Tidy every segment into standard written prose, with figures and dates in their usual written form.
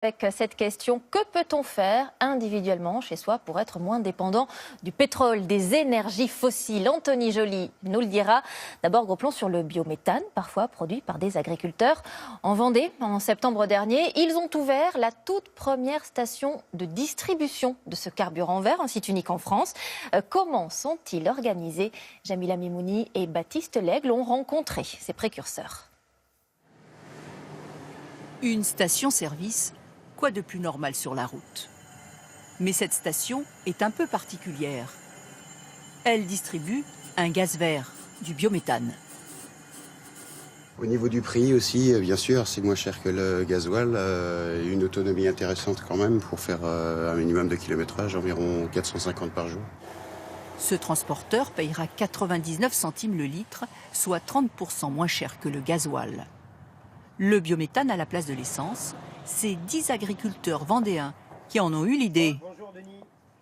Avec cette question, que peut-on faire individuellement chez soi pour être moins dépendant du pétrole, des énergies fossiles? Anthony Joly nous le dira. D'abord, gros plan sur le biométhane, parfois produit par des agriculteurs. En Vendée, en septembre dernier, ils ont ouvert la toute première station de distribution de ce carburant vert, un site unique en France. Comment sont-ils organisés? Jamila Mimouni et Baptiste Lègle ont rencontré ces précurseurs. Une station-service, quoi de plus normal sur la route? Mais cette station est un peu particulière. Elle distribue un gaz vert, du biométhane. Au niveau du prix aussi, bien sûr, c'est moins cher que le gasoil. Une autonomie intéressante quand même pour faire un minimum de kilométrage, environ 450 par jour. Ce transporteur payera 99 centimes le litre, soit 30% moins cher que le gasoil. Le biométhane à la place de l'essence, c'est 10 agriculteurs vendéens qui en ont eu l'idée.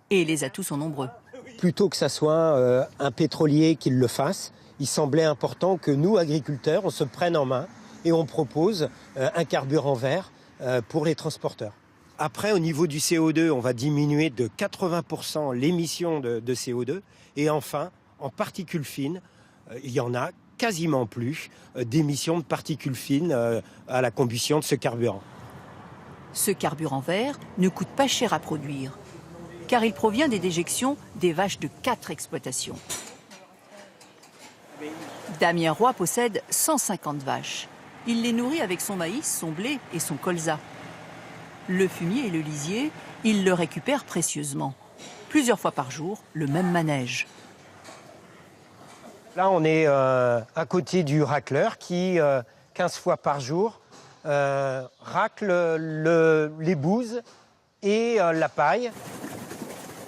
Et les atouts sont nombreux. Plutôt que ça soit un pétrolier qui le fasse, il semblait important que nous, agriculteurs, on se prenne en main et on propose un carburant vert pour les transporteurs. Après, au niveau du CO2, on va diminuer de 80% l'émission de CO2. Et enfin, en particules fines, il y en a quasiment plus d'émissions de particules fines à la combustion de ce carburant. Ce carburant vert ne coûte pas cher à produire, car il provient des déjections des vaches de 4 exploitations. Damien Roy possède 150 vaches. Il les nourrit avec son maïs, son blé et son colza. Le fumier et le lisier, il le récupère précieusement. Plusieurs fois par jour, le même manège. Là, on est à côté du racleur qui, 15 fois par jour, racle les bouses et la paille.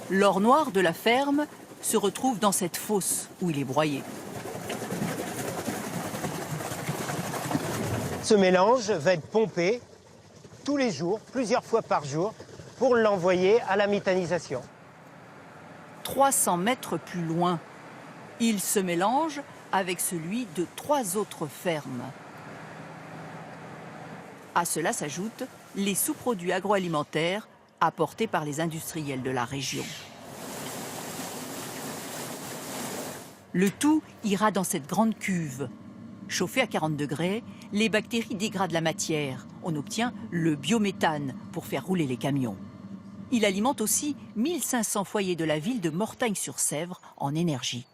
L'or noir de la ferme se retrouve dans cette fosse où il est broyé. Ce mélange va être pompé tous les jours, plusieurs fois par jour, pour l'envoyer à la méthanisation. 300 mètres plus loin, il se mélange avec celui de 3 autres fermes. À cela s'ajoutent les sous-produits agroalimentaires apportés par les industriels de la région. Le tout ira dans cette grande cuve. Chauffée à 40 degrés, les bactéries dégradent la matière. On obtient le biométhane pour faire rouler les camions. Il alimente aussi 1500 foyers de la ville de Mortagne-sur-Sèvre en énergie.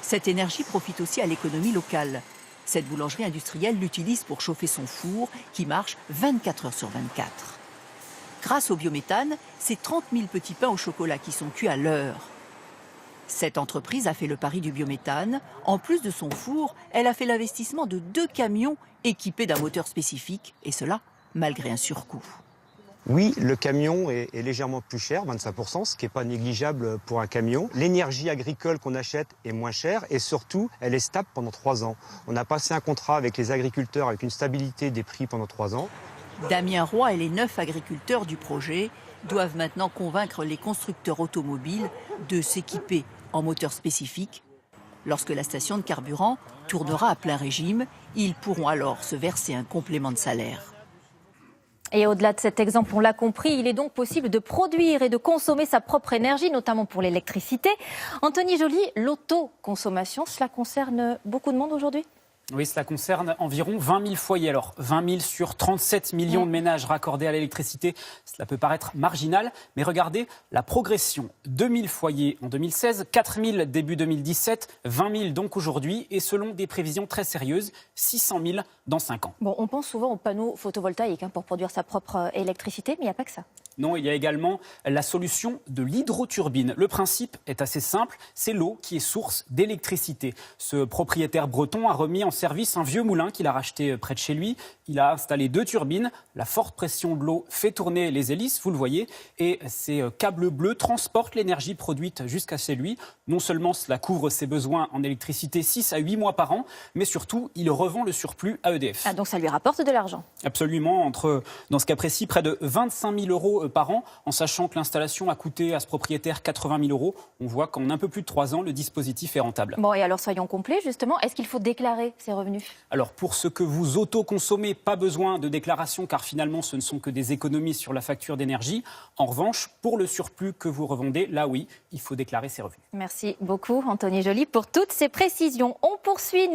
Cette énergie profite aussi à l'économie locale. Cette boulangerie industrielle l'utilise pour chauffer son four qui marche 24 heures sur 24. Grâce au biométhane, c'est 30 000 petits pains au chocolat qui sont cuits à l'heure. Cette entreprise a fait le pari du biométhane. En plus de son four, elle a fait l'investissement de 2 camions équipés d'un moteur spécifique, et cela malgré un surcoût. Oui, le camion est légèrement plus cher, 25%, ce qui n'est pas négligeable pour un camion. L'énergie agricole qu'on achète est moins chère et surtout, elle est stable pendant 3 ans. On a passé un contrat avec les agriculteurs avec une stabilité des prix pendant 3 ans. Damien Roy et les 9 agriculteurs du projet doivent maintenant convaincre les constructeurs automobiles de s'équiper en moteur spécifique. Lorsque la station de carburant tournera à plein régime, ils pourront alors se verser un complément de salaire. Et au-delà de cet exemple, on l'a compris, il est donc possible de produire et de consommer sa propre énergie, notamment pour l'électricité. Anthony Joly, l'autoconsommation, cela concerne beaucoup de monde aujourd'hui ? Oui, cela concerne environ 20 000 foyers. Alors, 20 000 sur 37 millions de ménages raccordés à l'électricité, cela peut paraître marginal, mais regardez la progression. 2 000 foyers en 2016, 4 000 début 2017, 20 000 donc aujourd'hui, et selon des prévisions très sérieuses, 600 000 dans 5 ans. Bon, on pense souvent aux panneaux photovoltaïques pour produire sa propre électricité, mais il n'y a pas que ça. Non, il y a également la solution de l'hydroturbine. Le principe est assez simple, c'est l'eau qui est source d'électricité. Ce propriétaire breton a remis en service un vieux moulin qu'il a racheté près de chez lui. Il a installé 2 turbines. La forte pression de l'eau fait tourner les hélices, vous le voyez, et ces câbles bleus transportent l'énergie produite jusqu'à chez lui. Non seulement cela couvre ses besoins en électricité 6 à 8 mois par an, mais surtout, il revend le surplus à EDF. Ah, donc ça lui rapporte de l'argent. Absolument, dans ce cas précis, près de 25 000 € par an, en sachant que l'installation a coûté à ce propriétaire 80 000 euros. On voit qu'en un peu plus de 3 ans, le dispositif est rentable. Bon, et alors soyons complets, justement, est-ce qu'il faut déclarer ces revenus? Alors pour ce que vous autoconsommez, pas besoin de déclaration car finalement ce ne sont que des économies sur la facture d'énergie. En revanche, pour le surplus que vous revendez, là oui, il faut déclarer ses revenus. Merci beaucoup Anthony Joly pour toutes ces précisions. On poursuit.